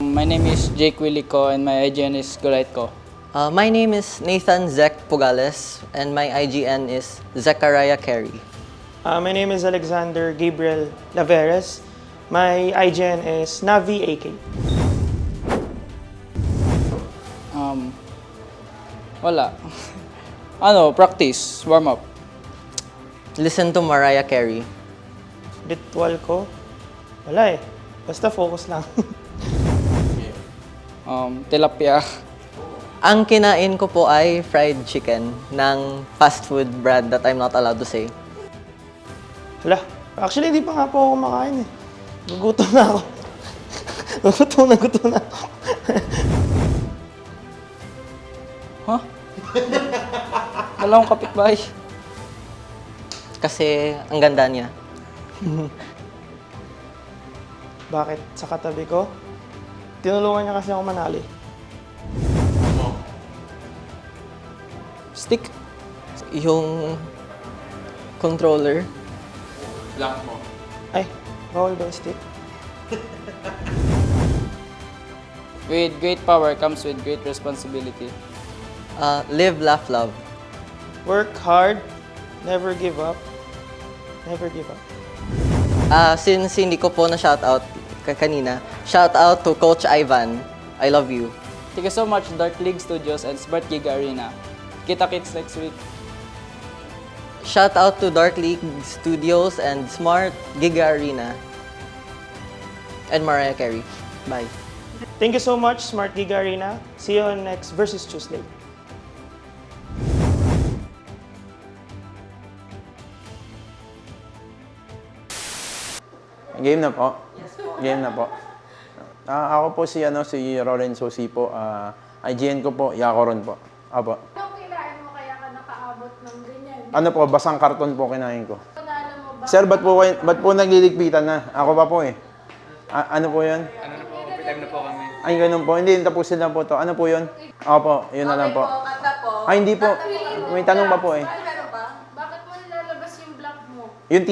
My name is Jake Willico and my IGN is Goraitko. My name is Nathan Zek Pugales and my IGN is Zechariah Carey. My name is Alexander Gabriel Laveres. My IGN is Navi AK. Wala. Practice, warm up. Listen to Mariah Carey. Ritual ko? Wala eh. Basta focus lang. Tilapia. Ang kinain ko po ay fried chicken ng fast food brand that I'm not allowed to say. Hala, actually hindi pa nga po ako kumakain eh. Gugutom na ako. gutom na ako. Huh? Dalawang kapitbahay. Kasi ang ganda niya. Bakit? Sa katabi ko? Tinulungan niya kasi ako manali. Stick. Yung controller. Ay, bawal ba yung stick? With great power comes with great responsibility. Live, laugh, love. Work hard, never give up. Never give up. Since hindi ko po na shoutout kanina, shoutout to Coach Ivan. I love you. Thank you so much, Dark League Studios and Smart Gig Arena. Kita-kits next week. Shoutout to Dark League Studios and Smart Giga Arena. And Mariah Carey. Bye. Thank you so much, Smart Giga Arena. See you on next Versus Tuesday. Game na po? Yes po. Game na po. Ako po si Lorenzo Sipo. IGN ko po, Yakoron po. Apo. Ikaw kinain mo kaya ka nakaabot ng ganyan? Ano po, basang karton po kinain ko. Panalo mo ba? Sir, ba't po nagliligpitan na? Ako pa po eh. Ano po yun? Time na po kami. Ay, ganun po. Hindi, tapusin lang po to. Ano po yun? Opo, yun na lang po. Kanta po. Ay, hindi po. May tanong pa po eh. Meron ba? Bakit mo nilalabas yung block mo? Yung